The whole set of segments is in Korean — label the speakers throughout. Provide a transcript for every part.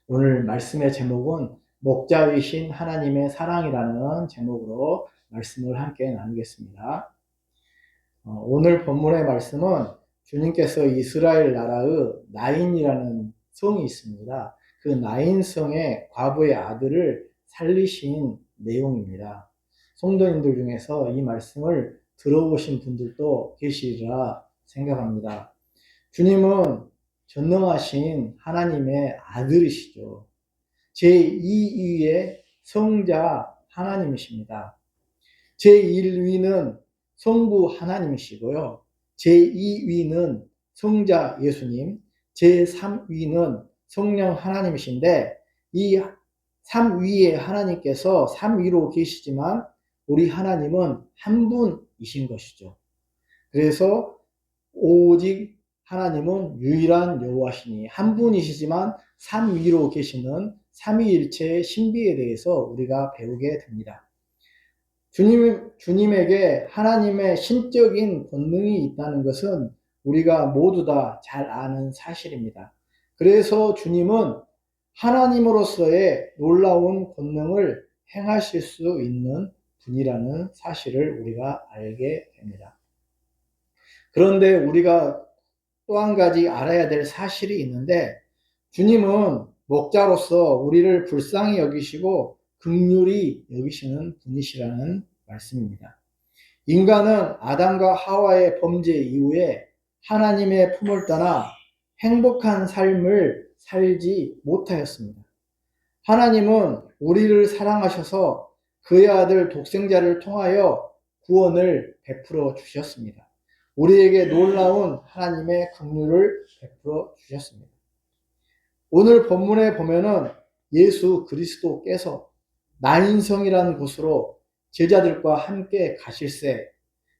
Speaker 1: 오늘 말씀의 제목은 목자이신 하나님의 사랑이라는 제목으로 말씀을 함께 나누겠습니다. 오늘 본문의 말씀은 주님께서 이스라엘 나라의 나인이라는 성이 있습니다. 그 나인 성의 과부의 아들을 살리신 내용입니다. 성도님들 중에서 이 말씀을 들어보신 분들도 계시리라 생각합니다. 주님은 전능하신 하나님의 아들이시죠. 제2위의 성자 하나님이십니다. 제1위는 성부 하나님이시고요. 제2위는 성자 예수님, 제3위는 성령 하나님이신데, 이 3위의 하나님께서 3위로 계시지만 우리 하나님은 한 분이신 것이죠. 그래서 오직 하나님은 유일한 여호와시니 한 분이시지만 3위로 계시는 삼위일체의 신비에 대해서 우리가 배우게 됩니다. 주님에게 하나님의 신적인 권능이 있다는 것은 우리가 모두 다 잘 아는 사실입니다. 그래서 주님은 하나님으로서의 놀라운 권능을 행하실 수 있는 분이라는 사실을 우리가 알게 됩니다. 그런데 우리가 또 한 가지 알아야 될 사실이 있는데, 주님은 목자로서 우리를 불쌍히 여기시고 긍휼히 여기시는 분이시라는 말씀입니다. 인간은 아담과 하와의 범죄 이후에 하나님의 품을 떠나 행복한 삶을 살지 못하였습니다. 하나님은 우리를 사랑하셔서 그의 아들 독생자를 통하여 구원을 베풀어 주셨습니다. 우리에게 놀라운 하나님의 긍휼을 베풀어 주셨습니다. 오늘 본문에 보면은 예수 그리스도께서 나인성이라는 곳으로 제자들과 함께 가실새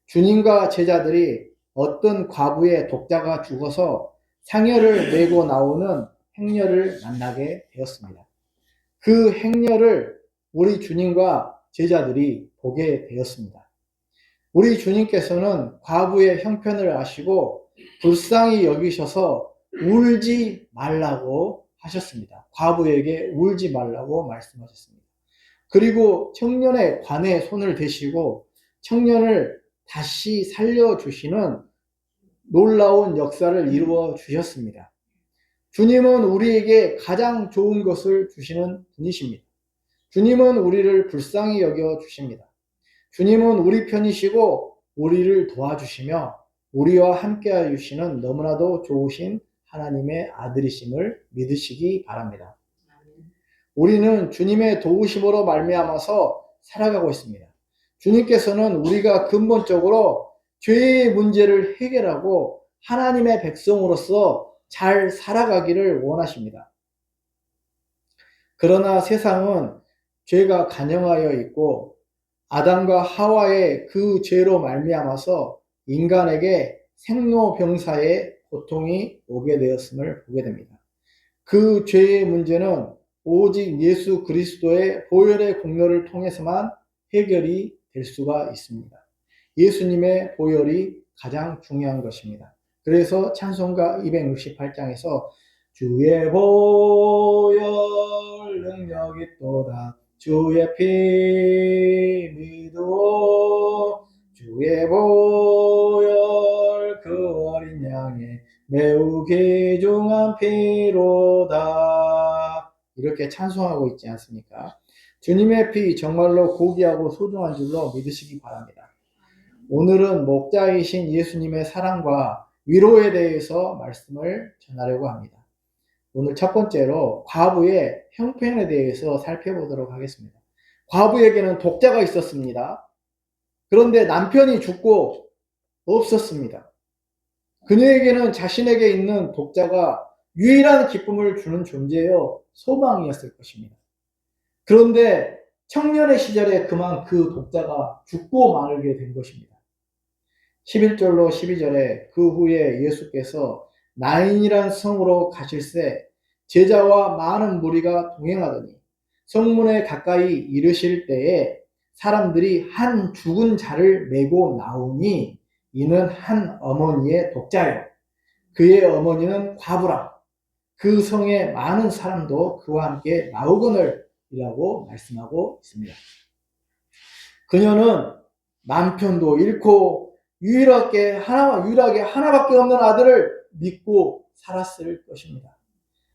Speaker 1: 주님과 제자들이 어떤 과부의 독자가 죽어서 상여를 메고 나오는 행렬을 만나게 되었습니다. 그 행렬을 우리 주님과 제자들이 보게 되었습니다. 우리 주님께서는 과부의 형편을 아시고 불쌍히 여기셔서 울지 말라고 하셨습니다. 과부에게 울지 말라고 말씀하셨습니다. 그리고 청년의 관에 손을 대시고 청년을 다시 살려주시는 놀라운 역사를 이루어 주셨습니다. 주님은 우리에게 가장 좋은 것을 주시는 분이십니다. 주님은 우리를 불쌍히 여겨 주십니다. 주님은 우리 편이시고 우리를 도와주시며 우리와 함께하여 주시는 너무나도 좋으신 하나님의 아들이심을 믿으시기 바랍니다. 우리는 주님의 도우심으로 말미암아서 살아가고 있습니다. 주님께서는 우리가 근본적으로 죄의 문제를 해결하고 하나님의 백성으로서 잘 살아가기를 원하십니다. 그러나 세상은 죄가 간영하여 있고 아담과 하와의 그 죄로 말미암아서 인간에게 생로병사의 고통이 오게 되었음을 보게 됩니다. 그 죄의 문제는 오직 예수 그리스도의 보혈의 공로를 통해서만 해결이 될 수가 있습니다. 예수님의 보혈이 가장 중요한 것입니다. 그래서 찬송가 268장에서 주의 보혈 능력 있도다 주의 피 믿어 주의 보혈 그 어린 양의 매우 귀중한 피로다 이렇게 찬송하고 있지 않습니까? 주님의 피 정말로 고귀하고 소중한 줄로 믿으시기 바랍니다. 오늘은 목자이신 예수님의 사랑과 위로에 대해서 말씀을 전하려고 합니다. 오늘 첫 번째로 과부의 형편에 대해서 살펴보도록 하겠습니다. 과부에게는 독자가 있었습니다. 그런데 남편이 죽고 없었습니다. 그녀에게는 자신에게 있는 독자가 유일한 기쁨을 주는 존재요 소망이었을 것입니다. 그런데 청년의 시절에 그만 그 독자가 죽고 말게 된 것입니다. 11절로 12절에 그 후에 예수께서 나인이란 성으로 가실새 제자와 많은 무리가 동행하더니 성문에 가까이 이르실 때에 사람들이 한 죽은 자를 메고 나오니 이는 한 어머니의 독자요 그의 어머니는 과부라. 그 성에 많은 사람도 그와 함께 나오거늘이라고 말씀하고 있습니다. 그녀는 남편도 잃고 유일하게 하나밖에 없는 아들을 믿고 살았을 것입니다.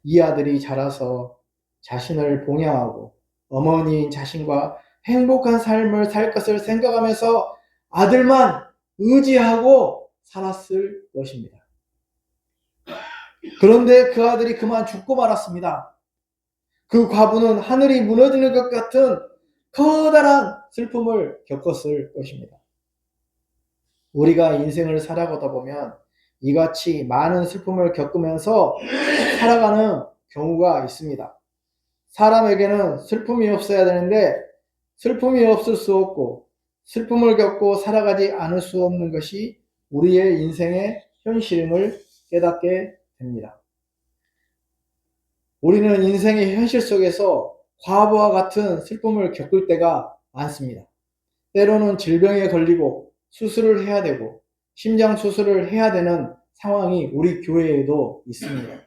Speaker 1: 이 아들이 자라서 자신을 봉양하고 어머니인 자신과 행복한 삶을 살 것을 생각하면서 아들만 의지하고 살았을 것입니다. 그런데 그 아들이 그만 죽고 말았습니다. 그 과부는 하늘이 무너지는 것 같은 커다란 슬픔을 겪었을 것입니다. 우리가 인생을 살아가다 보면 이같이 많은 슬픔을 겪으면서 살아가는 경우가 있습니다. 사람에게는 슬픔이 없어야 되는데 슬픔이 없을 수 없고 슬픔을 겪고 살아가지 않을 수 없는 것이 우리의 인생의 현실임을 깨닫게 됩니다. 우리는 인생의 현실 속에서 과부와 같은 슬픔을 겪을 때가 많습니다. 때로는 질병에 걸리고 수술을 해야 되고 심장 수술을 해야 되는 상황이 우리 교회에도 있습니다.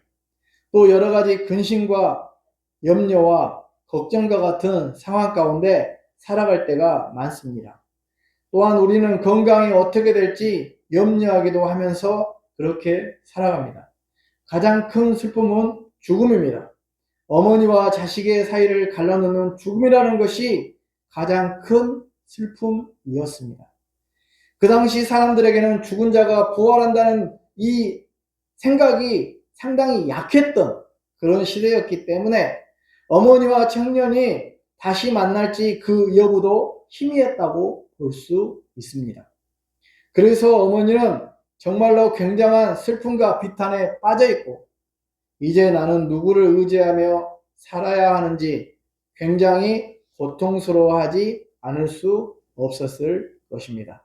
Speaker 1: 또 여러 가지 근심과 염려와 걱정과 같은 상황 가운데 살아갈 때가 많습니다. 또한 우리는 건강이 어떻게 될지 염려하기도 하면서 그렇게 살아갑니다. 가장 큰 슬픔은 죽음입니다. 어머니와 자식의 사이를 갈라놓는 죽음이라는 것이 가장 큰 슬픔이었습니다. 그 당시 사람들에게는 죽은 자가 부활한다는 이 생각이 상당히 약했던 그런 시대였기 때문에 어머니와 청년이 다시 만날지 그 여부도 희미했다고 볼 수 있습니다. 그래서 어머니는 정말로 굉장한 슬픔과 비탄에 빠져 있고 이제 나는 누구를 의지하며 살아야 하는지 굉장히 고통스러워하지 않을 수 없었을 것입니다.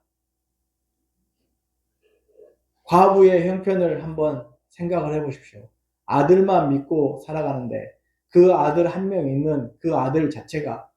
Speaker 1: 과부의 형편을 한번 생각을 해보십시오. 아들만 믿고 살아가는데 그 아들 한 명 있는 그 아들 자체가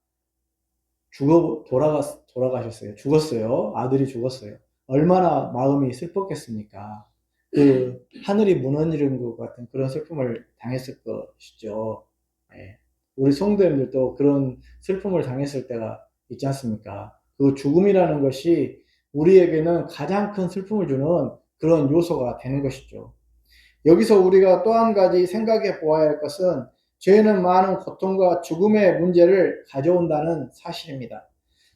Speaker 1: 돌아가셨어요. 죽었어요. 아들이 죽었어요. 얼마나 마음이 슬펐겠습니까? 그 하늘이 무너지는 것 같은 그런 슬픔을 당했을 것이죠. 네. 우리 성도님들도 그런 슬픔을 당했을 때가 있지 않습니까? 그 죽음이라는 것이 우리에게는 가장 큰 슬픔을 주는 그런 요소가 되는 것이죠. 여기서 우리가 또 한 가지 생각해 보아야 할 것은 죄는 많은 고통과 죽음의 문제를 가져온다는 사실입니다.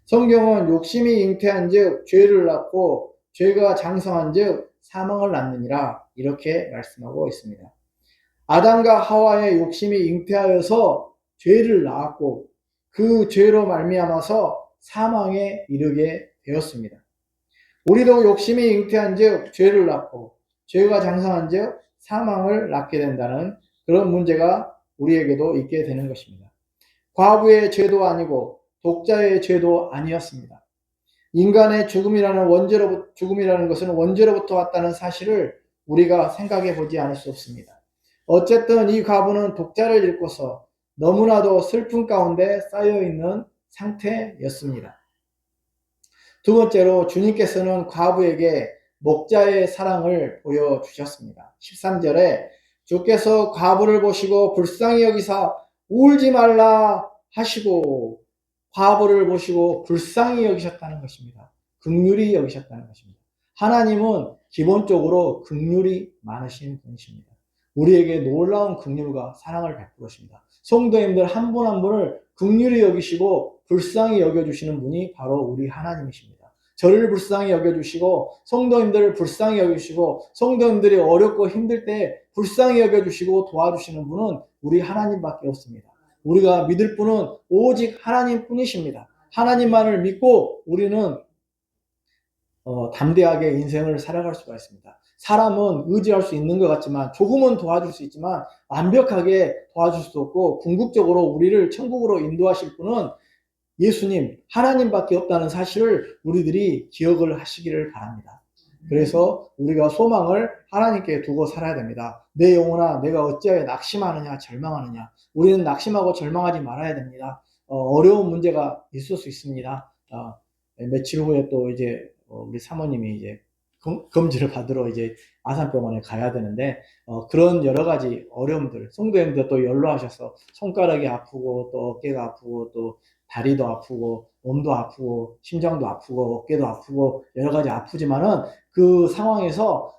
Speaker 1: 성경은 욕심이 잉태한 즉 죄를 낳고 죄가 장성한 즉 사망을 낳느니라 이렇게 말씀하고 있습니다. 아담과 하와의 욕심이 잉태하여서 죄를 낳았고 그 죄로 말미암아서 사망에 이르게 되었습니다. 우리도 욕심이 잉태한 즉 죄를 낳고 죄가 장성한 즉 사망을 낳게 된다는 그런 문제가 우리에게도 있게 되는 것입니다. 과부의 죄도 아니고 독자의 죄도 아니었습니다. 인간의 죽음이라는 것은 원죄로부터 왔다는 사실을 우리가 생각해 보지 않을 수 없습니다. 어쨌든 이 과부는 독자를 잃고서 너무나도 슬픔 가운데 쌓여 있는 상태였습니다. 두 번째로 주님께서는 과부에게 목자의 사랑을 보여주셨습니다. 13절에 주께서 과부를 보시고 불쌍히 여기사 울지 말라 하시고 과부를 보시고 불쌍히 여기셨다는 것입니다. 긍휼히 여기셨다는 것입니다. 하나님은 기본적으로 긍휼이 많으신 분이십니다. 우리에게 놀라운 긍휼과 사랑을 베푸십니다. 성도님들 한 분 한 분을 긍휼히 여기시고 불쌍히 여겨주시는 분이 바로 우리 하나님이십니다. 저를 불쌍히 여겨주시고 성도님들을 불쌍히 여겨주시고 성도님들이 어렵고 힘들 때 불쌍히 여겨주시고 도와주시는 분은 우리 하나님밖에 없습니다. 우리가 믿을 분은 오직 하나님 뿐이십니다. 하나님만을 믿고 우리는 담대하게 인생을 살아갈 수가 있습니다. 사람은 의지할 수 있는 것 같지만 조금은 도와줄 수 있지만 완벽하게 도와줄 수 없고 궁극적으로 우리를 천국으로 인도하실 분은 예수님, 하나님밖에 없다는 사실을 우리들이 기억을 하시기를 바랍니다. 그래서 우리가 소망을 하나님께 두고 살아야 됩니다. 내 영혼아, 내가 어찌하여 낙심하느냐, 절망하느냐. 우리는 낙심하고 절망하지 말아야 됩니다. 어려운 문제가 있을 수 있습니다. 며칠 후에 또 이제 우리 사모님이 이제 검진을 받으러 이제 아산병원에 가야 되는데, 그런 여러 가지 어려움들, 성도님들 또 연로하셔서 손가락이 아프고 또 어깨가 아프고 또 다리도 아프고 몸도 아프고 심장도 아프고 어깨도 아프고 여러 가지 아프지만은 그 상황에서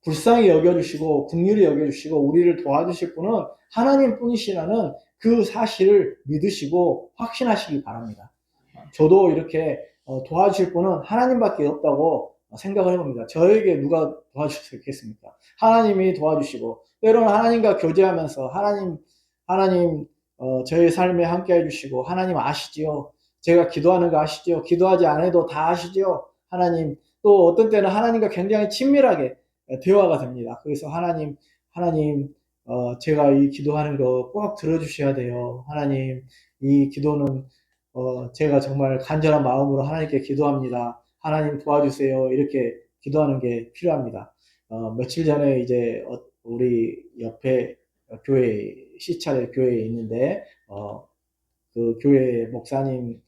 Speaker 1: 불쌍히 여겨주시고 긍휼히 여겨주시고 우리를 도와주실 분은 하나님 뿐이시라는 그 사실을 믿으시고 확신하시기 바랍니다. 저도 이렇게 도와주실 분은 하나님밖에 없다고 생각을 해봅니다. 저에게 누가 도와줄 수 있겠습니까? 하나님이 도와주시고 때로는 하나님과 교제하면서 하나님 저의 삶에 함께 해주시고 하나님 아시지요? 제가 기도하는 거 아시지요? 기도하지 않아도 다 아시지요? 하나님 또 어떤 때는 하나님과 굉장히 친밀하게 대화가 됩니다. 그래서 하나님 제가 이 기도하는 거 꼭 들어주셔야 돼요. 하나님 이 기도는 제가 정말 간절한 마음으로 하나님께 기도합니다. 하나님 도와주세요. 이렇게 기도하는 게 필요합니다. 며칠 전에 이제 우리 옆에 교회, 시찰의 교회에 있는데, 그 교회 목사님,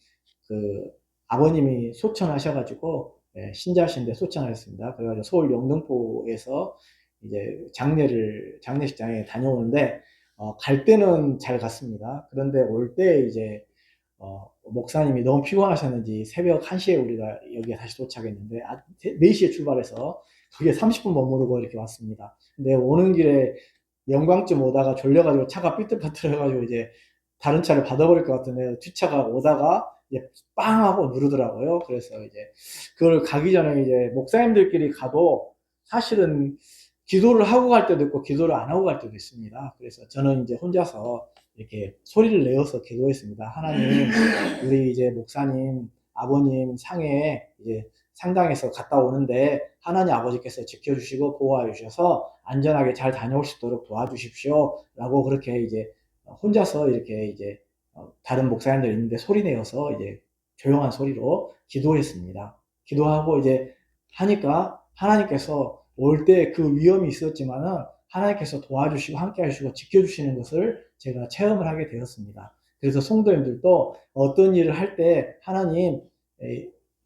Speaker 1: 그 아버님이 소천하셔가지고, 신자신데 소천하셨습니다. 그래가지고 서울 영등포에서 이제 장례식장에 다녀오는데, 갈 때는 잘 갔습니다. 그런데 올 때 이제 목사님이 너무 피곤하셨는지 새벽 1시에 우리가 여기에 다시 도착했는데 4시에 출발해서 그게 30분 머무르고 이렇게 왔습니다. 근데 오는 길에 영광쯤 오다가 졸려가지고 차가 삐뚤빠뚤해가지고 이제 다른 차를 받아버릴 것 같은데 뒷차가 오다가 이제 빵 하고 누르더라고요. 그래서 이제 그걸 가기 전에 이제 목사님들끼리 가도 사실은 기도를 하고 갈 때도 있고 기도를 안 하고 갈 때도 있습니다. 그래서 저는 이제 혼자서 이렇게 소리를 내어서 기도했습니다. 하나님, 우리 이제 목사님, 아버님 상해 이제 상당에서 갔다 오는데 하나님 아버지께서 지켜주시고 보호해 주셔서 안전하게 잘 다녀올 수 있도록 도와주십시오. 라고 그렇게 이제 혼자서 이렇게 이제 다른 목사님들 있는데 소리 내어서 이제 조용한 소리로 기도했습니다. 기도하고 이제 하니까 하나님께서 올 때 그 위험이 있었지만은 하나님께서 도와주시고 함께 하시고 지켜주시는 것을 제가 체험을 하게 되었습니다. 그래서 성도님들도 어떤 일을 할 때 하나님,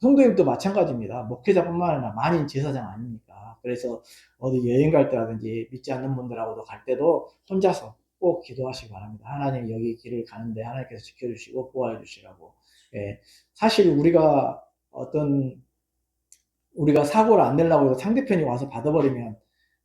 Speaker 1: 성도님도 마찬가지입니다. 목회자뿐만 아니라 만인 제사장 아닙니까? 그래서 어디 여행 갈 때라든지 믿지 않는 분들하고도 갈 때도 혼자서 꼭 기도하시기 바랍니다. 하나님 여기 길을 가는데 하나님께서 지켜주시고 보호해 주시라고. 사실 우리가 사고를 안 내려고 해서 상대편이 와서 받아버리면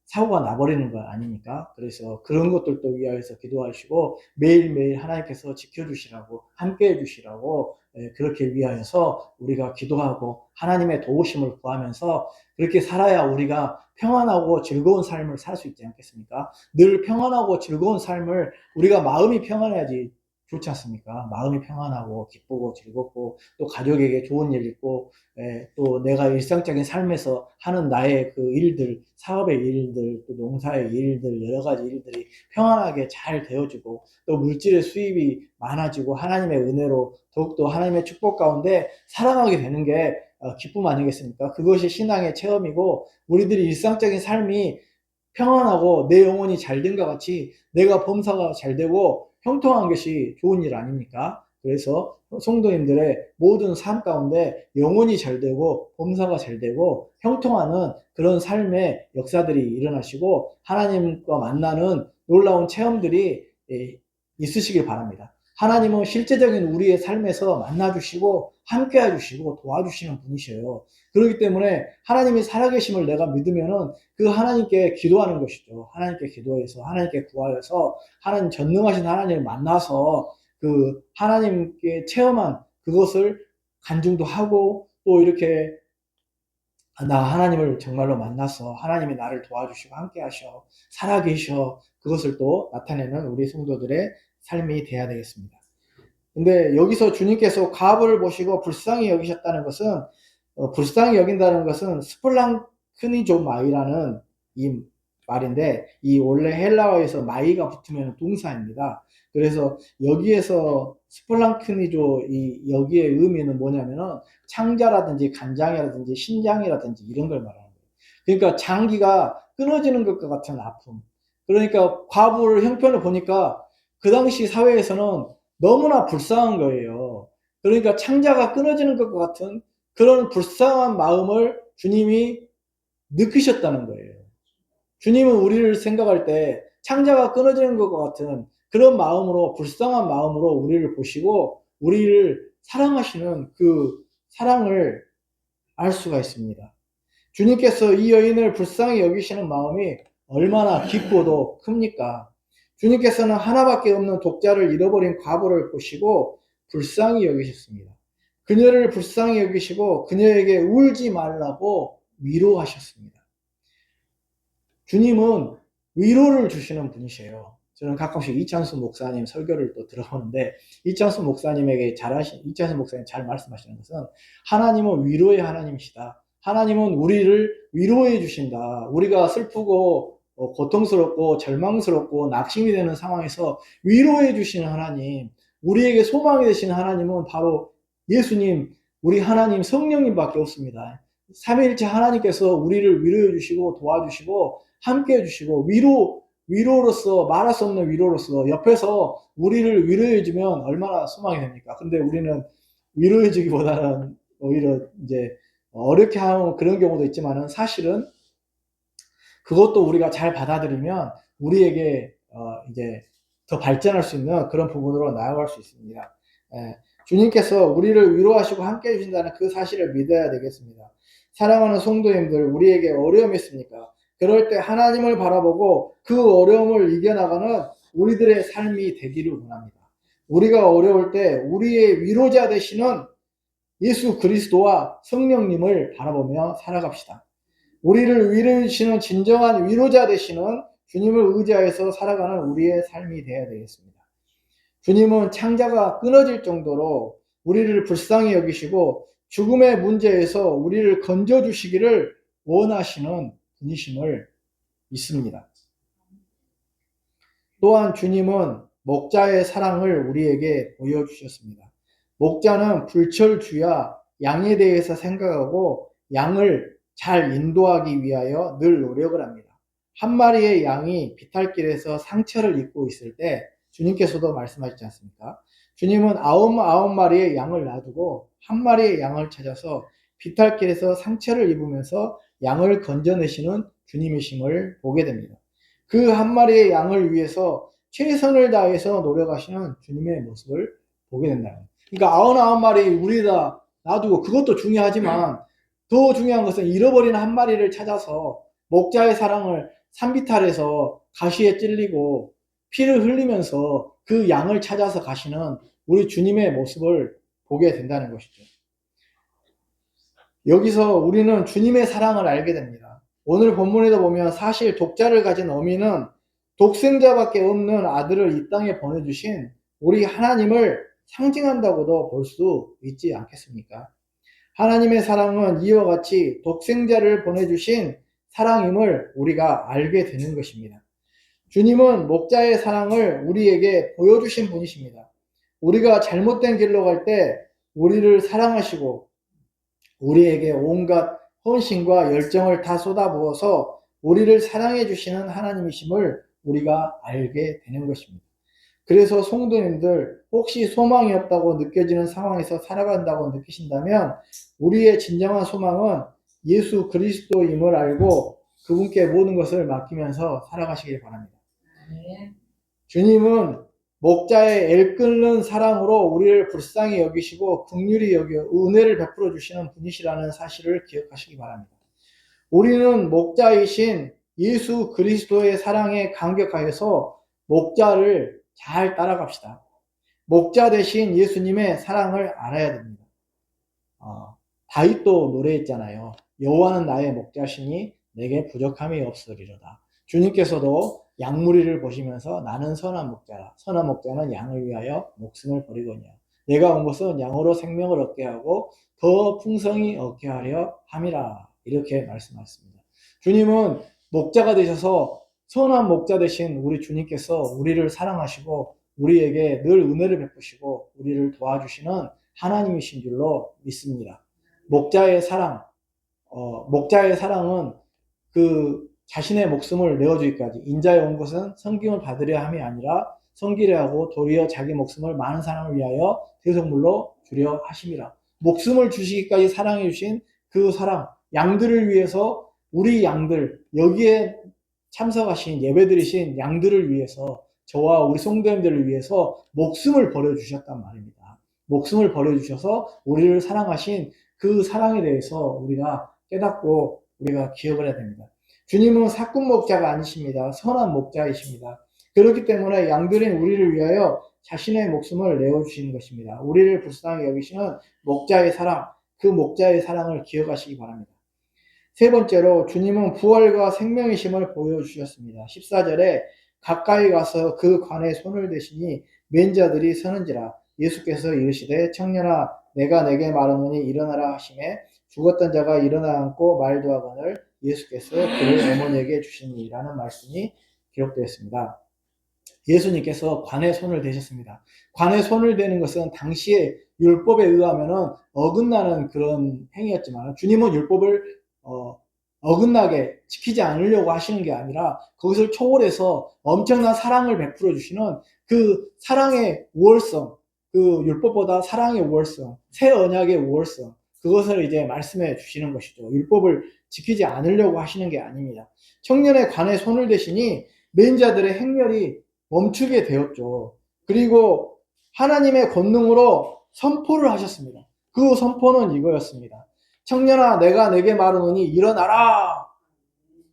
Speaker 1: 사고가 나버리는 거 아닙니까? 그래서 그런 것들도 위하여서 기도하시고 매일매일 하나님께서 지켜주시라고 함께 해주시라고 그렇게 위하여서 우리가 기도하고 하나님의 도우심을 구하면서 그렇게 살아야 우리가 평안하고 즐거운 삶을 살 수 있지 않겠습니까? 늘 평안하고 즐거운 삶을 우리가 마음이 평안해야지 좋지 않습니까? 마음이 평안하고 기쁘고 즐겁고 또 가족에게 좋은 일 있고 또 내가 일상적인 삶에서 하는 나의 그 일들, 사업의 일들, 또 농사의 일들, 여러 가지 일들이 평안하게 잘 되어지고 또 물질의 수입이 많아지고 하나님의 은혜로 더욱더 하나님의 축복 가운데 살아가게 되는 게 기쁨 아니겠습니까? 그것이 신앙의 체험이고 우리들이 일상적인 삶이 평안하고 내 영혼이 잘 된 것 같이 내가 범사가 잘 되고 형통한 것이 좋은 일 아닙니까? 그래서 성도님들의 모든 삶 가운데 영혼이 잘 되고 범사가 잘 되고 형통하는 그런 삶의 역사들이 일어나시고 하나님과 만나는 놀라운 체험들이 있으시길 바랍니다. 하나님은 실제적인 우리의 삶에서 만나주시고 함께 해주시고 도와주시는 분이셔요. 그렇기 때문에 하나님이 살아계심을 내가 믿으면은 그 하나님께 기도하는 것이죠. 하나님께 기도해서 하나님께 구하여서 하나님 전능하신 하나님을 만나서 그 하나님께 체험한 그것을 간증도 하고 또 이렇게 나 하나님을 정말로 만나서 하나님이 나를 도와주시고 함께 하셔 살아계셔 그것을 또 나타내는 우리 성도들의 삶이 돼야 되겠습니다. 근데 여기서 주님께서 갑을 보시고 불쌍히 여기셨다는 것은 불쌍히 여긴다는 것은 스플랑크니조마이라는 이 말인데 이 원래 헬라어에서 마이가 붙으면 동사입니다. 그래서 여기에서 스플랑크니조 여기의 의미는 뭐냐면은 창자라든지 간장이라든지 신장이라든지 이런 걸 말하는 거예요. 그러니까 장기가 끊어지는 것과 같은 아픔. 그러니까 과부를 형편을 보니까 그 당시 사회에서는 너무나 불쌍한 거예요. 그러니까 창자가 끊어지는 것과 같은 그런 불쌍한 마음을 주님이 느끼셨다는 거예요. 주님은 우리를 생각할 때 창자가 끊어지는 것과 같은 그런 마음으로, 불쌍한 마음으로 우리를 보시고 우리를 사랑하시는 그 사랑을 알 수가 있습니다. 주님께서 이 여인을 불쌍히 여기시는 마음이 얼마나 깊고도 큽니까? 주님께서는 하나밖에 없는 독자를 잃어버린 과부를 보시고 불쌍히 여기셨습니다. 그녀를 불쌍히 여기시고 그녀에게 울지 말라고 위로하셨습니다. 주님은 위로를 주시는 분이세요. 저는 가끔씩 이찬수 목사님 설교를 또 들어보는데 이찬수 목사님에게 이찬수 목사님 잘 말씀하시는 것은 하나님은 위로의 하나님이시다. 하나님은 우리를 위로해 주신다. 우리가 슬프고 고통스럽고 절망스럽고 낙심이 되는 상황에서 위로해 주시는 하나님, 우리에게 소망이 되시는 하나님은 바로 예수님, 우리 하나님 성령님밖에 없습니다. 삼위일체 하나님께서 우리를 위로해 주시고 도와주시고 함께 해주시고 위로로서 말할 수 없는 위로로서 옆에서 우리를 위로해주면 얼마나 소망이 됩니까? 근데 우리는 위로해주기보다는 오히려 이제 어렵게 하는 그런 경우도 있지만은 사실은 그것도 우리가 잘 받아들이면 우리에게 이제 더 발전할 수 있는 그런 부분으로 나아갈 수 있습니다. 예, 주님께서 우리를 위로하시고 함께 해주신다는 그 사실을 믿어야 되겠습니다. 사랑하는 성도님들, 우리에게 어려움이 있습니까? 그럴 때 하나님을 바라보고 그 어려움을 이겨나가는 우리들의 삶이 되기를 원합니다. 우리가 어려울 때 우리의 위로자 되시는 예수 그리스도와 성령님을 바라보며 살아갑시다. 우리를 위로해 주시는 진정한 위로자 되시는 주님을 의지하여서 살아가는 우리의 삶이 되어야 되겠습니다. 주님은 창자가 끊어질 정도로 우리를 불쌍히 여기시고 죽음의 문제에서 우리를 건져주시기를 원하시는 분이심을 믿습니다. 또한 주님은 목자의 사랑을 우리에게 보여주셨습니다. 목자는 불철주야 양에 대해서 생각하고 양을 잘 인도하기 위하여 늘 노력을 합니다. 한 마리의 양이 비탈길에서 상처를 입고 있을 때 주님께서도 말씀하시지 않습니까? 주님은 아홉 마리의 양을 놔두고 한 마리의 양을 찾아서 비탈길에서 상처를 입으면서 양을 건져내시는 주님이심을 보게 됩니다. 그 한 마리의 양을 위해서 최선을 다해서 노력하시는 주님의 모습을 보게 된다는 거예요. 그러니까 99마리 우리 다 놔두고 그것도 중요하지만 더 중요한 것은 잃어버린 한 마리를 찾아서 목자의 사랑을 산비탈에서 가시에 찔리고 피를 흘리면서 그 양을 찾아서 가시는 우리 주님의 모습을 보게 된다는 것이죠. 여기서 우리는 주님의 사랑을 알게 됩니다. 오늘 본문에도 보면 사실 독자를 가진 어미는 독생자밖에 없는 아들을 이 땅에 보내주신 우리 하나님을 상징한다고도 볼 수 있지 않겠습니까? 하나님의 사랑은 이와 같이 독생자를 보내주신 사랑임을 우리가 알게 되는 것입니다. 주님은 목자의 사랑을 우리에게 보여주신 분이십니다. 우리가 잘못된 길로 갈 때 우리를 사랑하시고 우리에게 온갖 헌신과 열정을 다 쏟아부어서 우리를 사랑해 주시는 하나님이심을 우리가 알게 되는 것입니다. 그래서 성도님들 혹시 소망이 없다고 느껴지는 상황에서 살아간다고 느끼신다면 우리의 진정한 소망은 예수 그리스도임을 알고 그분께 모든 것을 맡기면서 살아가시길 바랍니다. 주님은 목자의 애끓는 사랑으로 우리를 불쌍히 여기시고 긍휼히 여겨 은혜를 베풀어 주시는 분이시라는 사실을 기억하시기 바랍니다. 우리는 목자이신 예수 그리스도의 사랑에 감격하여서 목자를 잘 따라갑시다. 목자 대신 예수님의 사랑을 알아야 됩니다. 다윗도 노래했잖아요. 여호와는 나의 목자시니 내게 부족함이 없으리로다. 주님께서도 양무리를 보시면서 나는 선한 목자라. 선한 목자는 양을 위하여 목숨을 버리거니와. 내가 온 것은 양으로 생명을 얻게 하고 더 풍성히 얻게 하려 함이라. 이렇게 말씀하셨습니다. 주님은 목자가 되셔서 선한 목자 되신 우리 주님께서 우리를 사랑하시고 우리에게 늘 은혜를 베푸시고 우리를 도와주시는 하나님이신 줄로 믿습니다. 목자의 사랑은 그 자신의 목숨을 내어주기까지 인자에 온 것은 섬김을 받으려 함이 아니라 섬기려 하고 도리어 자기 목숨을 많은 사람을 위하여 대속물로 주려 하심이라. 목숨을 주시기까지 사랑해 주신 그 사랑, 양들을 위해서 우리 양들, 여기에 참석하신 예배드리신 양들을 위해서, 저와 우리 성도님들을 위해서 목숨을 버려주셨단 말입니다. 목숨을 버려주셔서 우리를 사랑하신 그 사랑에 대해서 우리가 깨닫고 우리가 기억을 해야 됩니다. 주님은 사꾼 목자가 아니십니다. 선한 목자이십니다. 그렇기 때문에 양들인 우리를 위하여 자신의 목숨을 내어주시는 것입니다. 우리를 불쌍히 여기시는 목자의 사랑, 그 목자의 사랑을 기억하시기 바랍니다. 세 번째로 주님은 부활과 생명이심을 보여주셨습니다. 14절에 가까이 가서 그 관에 손을 대시니 맨 자들이 서는지라. 예수께서 이르시되 청년아 내가 내게 말하노니 일어나라 하시매 죽었던 자가 일어나 앉고 말도 하거늘 예수께서 그를 어머니에게 주시니라는 말씀이 기록되었습니다. 예수님께서 관에 손을 대셨습니다. 관에 손을 대는 것은 당시에 율법에 의하면 어긋나는 그런 행위였지만 주님은 율법을 어긋나게 지키지 않으려고 하시는 게 아니라 그것을 초월해서 엄청난 사랑을 베풀어 주시는 그 사랑의 우월성, 그 율법보다 사랑의 우월성, 새 언약의 우월성, 그것을 이제 말씀해 주시는 것이죠. 율법을 지키지 않으려고 하시는 게 아닙니다. 청년의 관에 손을 대시니 맨 자들의 행렬이 멈추게 되었죠. 그리고 하나님의 권능으로 선포를 하셨습니다. 그 선포는 이거였습니다. 청년아 내가 내게 말하노니 일어나라.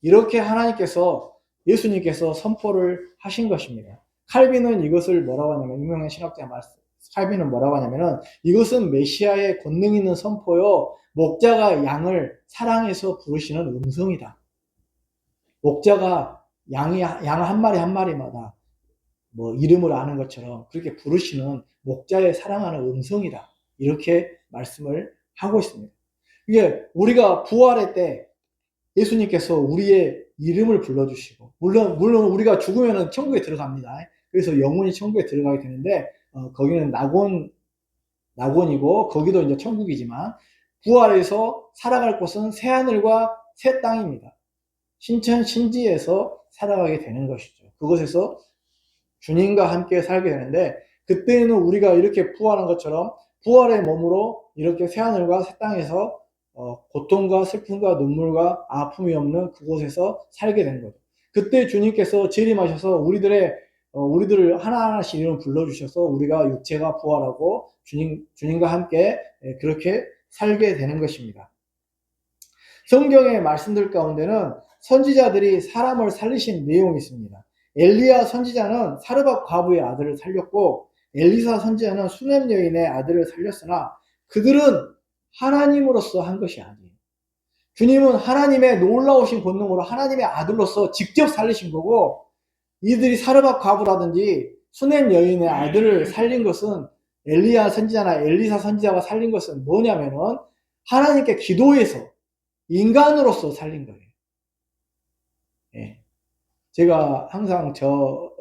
Speaker 1: 이렇게 하나님께서 예수님께서 선포를 하신 것입니다. 칼빈은 이것을 뭐라고 하냐면 유명한 신학자 말씀 칼빈은 뭐라고 하냐면은 이것은 메시아의 권능 있는 선포요 목자가 양을 사랑해서 부르시는 음성이다. 목자가 양 한 마리 한 마리마다 뭐 이름을 아는 것처럼 그렇게 부르시는 목자의 사랑하는 음성이다. 이렇게 말씀을 하고 있습니다. 이게 우리가 부활의 때 예수님께서 우리의 이름을 불러주시고 물론 우리가 죽으면 천국에 들어갑니다. 그래서 영혼이 천국에 들어가게 되는데 거기는 낙원이고 거기도 이제 천국이지만 부활해서 살아갈 곳은 새 하늘과 새 땅입니다. 신천 신지에서 살아가게 되는 것이죠. 그곳에서 주님과 함께 살게 되는데 그때는 우리가 이렇게 부활한 것처럼 부활의 몸으로 이렇게 새하늘과 새 땅에서 고통과 슬픔과 눈물과 아픔이 없는 그곳에서 살게 된 거죠. 그때 주님께서 재림하셔서 우리들을 하나하나씩 이름 불러주셔서 우리가 육체가 부활하고 주님과 함께 그렇게 살게 되는 것입니다. 성경의 말씀들 가운데는 선지자들이 사람을 살리신 내용이 있습니다. 엘리야 선지자는 사르밧 과부의 아들을 살렸고 엘리사 선지자는 수넴 여인의 아들을 살렸으나 그들은 하나님으로서 한 것이 아니에요. 주님은 하나님의 놀라우신 권능으로 하나님의 아들로서 직접 살리신 거고 이들이 사르밧 과부라든지 수넴 여인의 아들을 살린 것은 엘리야 선지자나 엘리사 선지자가 살린 것은 뭐냐면은 하나님께 기도해서 인간으로서 살린 거예요. 예. 제가 항상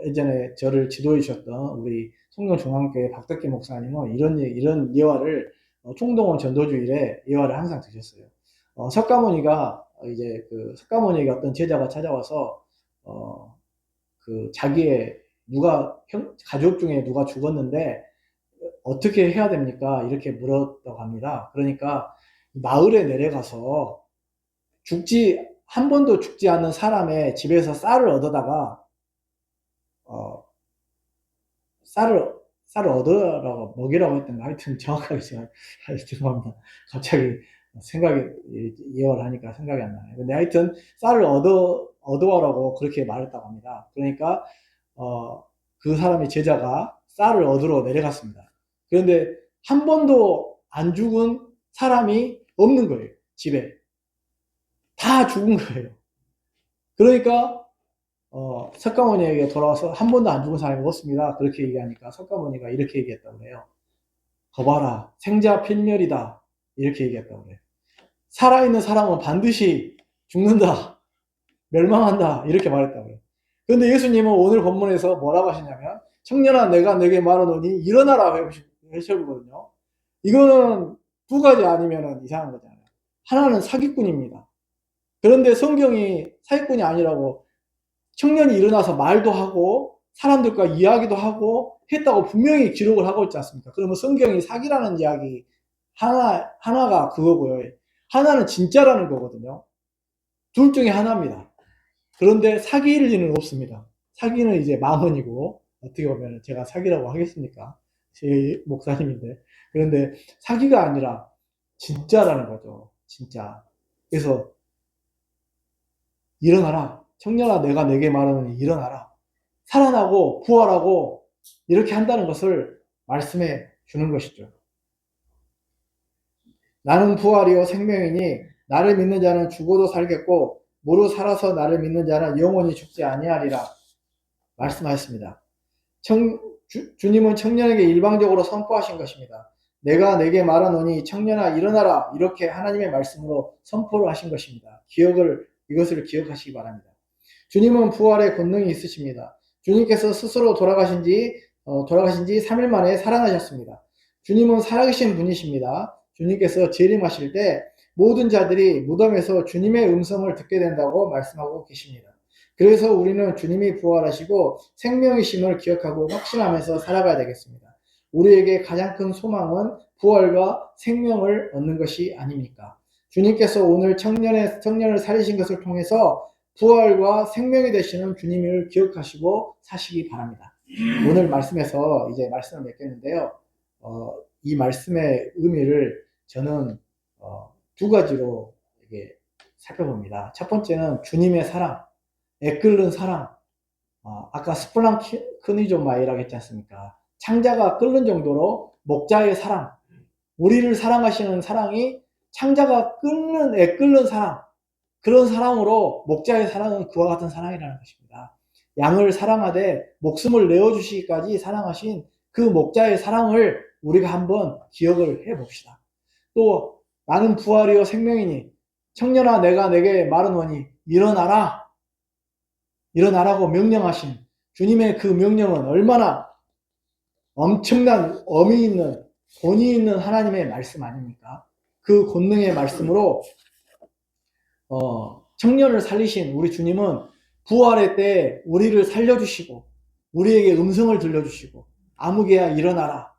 Speaker 1: 예전에 저를 지도해 주셨던 우리 송영중앙교회 박덕기 목사님은 이런 예화를 총동원 전도주일에 예화를 항상 드렸어요. 석가모니가 이제 그 석가모니에게 어떤 제자가 찾아와서 그 자기의 가족 중에 누가 죽었는데 어떻게 해야 됩니까? 이렇게 물었다고 합니다. 그러니까 마을에 내려가서 한 번도 죽지 않는 사람의 집에서 쌀을 얻어다가 쌀을 얻으라고 먹이라고 했던가 하여튼 정확하게 제가 죄송합니다. 갑자기 예언을 하니까 생각이 안 나네요. 근데 하여튼 쌀을 얻어와라고 그렇게 말했다고 합니다. 그러니까 그 사람의 제자가 쌀을 얻으러 내려갔습니다. 그런데 한 번도 안 죽은 사람이 없는 거예요. 집에. 다 죽은 거예요. 그러니까 석가모니에게 돌아와서 한 번도 안 죽은 사람이 없습니다. 그렇게 얘기하니까 석가모니가 이렇게 얘기했다고 해요. 거봐라, 생자 필멸이다. 이렇게 얘기했다고 해요. 살아있는 사람은 반드시 죽는다. 멸망한다. 이렇게 말했다고 해요. 그런데 예수님은 오늘 본문에서 뭐라고 하시냐면 청년아 내가 내게 말하노니 일어나라 하셨거든요. 이거는 두 가지 아니면 이상한 거잖아요. 하나는 사기꾼입니다. 그런데 성경이 사기꾼이 아니라고 청년이 일어나서 말도 하고 사람들과 이야기도 하고 했다고 분명히 기록을 하고 있지 않습니까? 그러면 성경이 사기라는 이야기 하나가 그거고요. 하나는 진짜라는 거거든요. 둘 중에 하나입니다. 그런데 사귈 리는 없습니다. 사귀는 이제 망언이고, 어떻게 보면 제가 사귀라고 하겠습니까? 제 목사님인데. 그런데 사기가 아니라 진짜라는 거죠. 진짜. 그래서 일어나라. 청년아, 내가 내게 말하노니 일어나라. 살아나고 부활하고 이렇게 한다는 것을 말씀해 주는 것이죠. 나는 부활이요 생명이니 나를 믿는 자는 죽어도 살겠고 무릇 살아서 나를 믿는 자는 영원히 죽지 아니하리라 말씀하셨습니다. 주님은 청년에게 일방적으로 선포하신 것입니다. 내가 내게 말하노니 청년아 일어나라 이렇게 하나님의 말씀으로 선포를 하신 것입니다. 이것을 기억하시기 바랍니다. 주님은 부활의 권능이 있으십니다. 주님께서 스스로 돌아가신 지 3일 만에 살아나셨습니다. 주님은 살아계신 분이십니다. 주님께서 재림하실 때 모든 자들이 무덤에서 주님의 음성을 듣게 된다고 말씀하고 계십니다. 그래서 우리는 주님이 부활하시고 생명이심을 기억하고 확신하면서 살아가야 되겠습니다. 우리에게 가장 큰 소망은 부활과 생명을 얻는 것이 아닙니까? 주님께서 오늘 청년을 살리신 것을 통해서 부활과 생명이 되시는 주님을 기억하시고 사시기 바랍니다. 오늘 말씀에서 이제 말씀을 맺겠는데요. 이 말씀의 의미를 저는 두 가지로 이게 살펴봅니다. 첫 번째는 주님의 사랑, 애끓는 사랑. 아까 스플랑크니조마이라고 했지 않습니까? 창자가 끓는 정도로 목자의 사랑, 우리를 사랑하시는 사랑이 창자가 애끓는 사랑, 그런 사랑으로 목자의 사랑은 그와 같은 사랑이라는 것입니다. 양을 사랑하되 목숨을 내어주시기까지 사랑하신 그 목자의 사랑을 우리가 한번 기억을 해봅시다. 또 나는 부활이요 생명이니 청년아 내가 내게 말하노니 일어나라고 명령하신 주님의 그 명령은 얼마나 엄청난 어미 있는 권위 있는 하나님의 말씀 아닙니까? 그 권능의 말씀으로 청년을 살리신 우리 주님은 부활의 때 우리를 살려주시고 우리에게 음성을 들려주시고 아무개야 일어나라.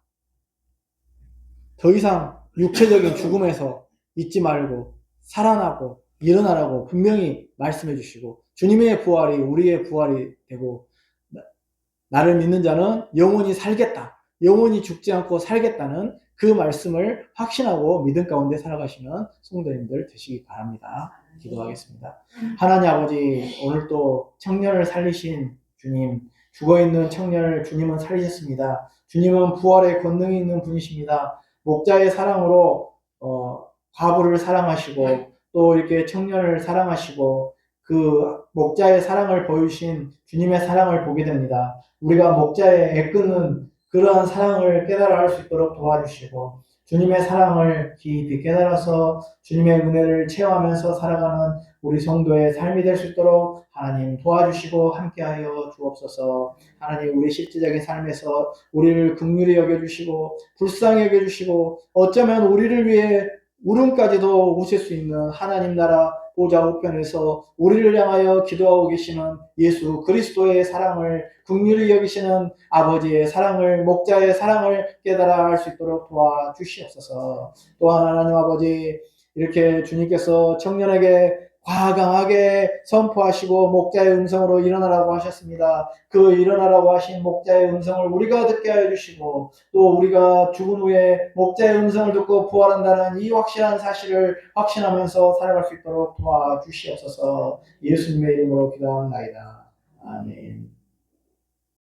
Speaker 1: 더 이상 육체적인 죽음에서 잊지 말고 살아나고 일어나라고 분명히 말씀해 주시고 주님의 부활이 우리의 부활이 되고 나를 믿는 자는 영원히 살겠다. 영원히 죽지 않고 살겠다는 그 말씀을 확신하고 믿음 가운데 살아가시는 성도님들 되시기 바랍니다. 기도하겠습니다. 하나님 아버지, 오늘 또 청년을 살리신 주님, 죽어있는 청년을 주님은 살리셨습니다. 주님은 부활의 권능이 있는 분이십니다. 목자의 사랑으로 과부를 사랑하시고 또 이렇게 청년을 사랑하시고 그 목자의 사랑을 보이신 주님의 사랑을 보게 됩니다. 우리가 목자의 애끓는 그러한 사랑을 깨달아 할 수 있도록 도와주시고 주님의 사랑을 깊이 깨달아서 주님의 은혜를 체험하면서 살아가는 우리 성도의 삶이 될 수 있도록 하나님 도와주시고 함께하여 주옵소서. 하나님 우리 실제적인 삶에서 우리를 긍휼히 여겨주시고 불쌍히 여겨주시고 어쩌면 우리를 위해 울음까지도 우실 수 있는 하나님 나라 보좌 우편에서 우리를 향하여 기도하고 계시는 예수 그리스도의 사랑을 긍휼히 여기시는 아버지의 사랑을 목자의 사랑을 깨달아 할 수 있도록 도와주시옵소서. 또한 하나님 아버지 이렇게 주님께서 청년에게 과감하게 선포하시고 목자의 음성으로 일어나라고 하셨습니다. 그 일어나라고 하신 목자의 음성을 우리가 듣게 하여 주시고 또 우리가 죽은 후에 목자의 음성을 듣고 부활한다는 이 확실한 사실을 확신하면서 살아갈 수 있도록 도와주시옵소서. 예수님의 이름으로 기도하옵나이다. 아멘.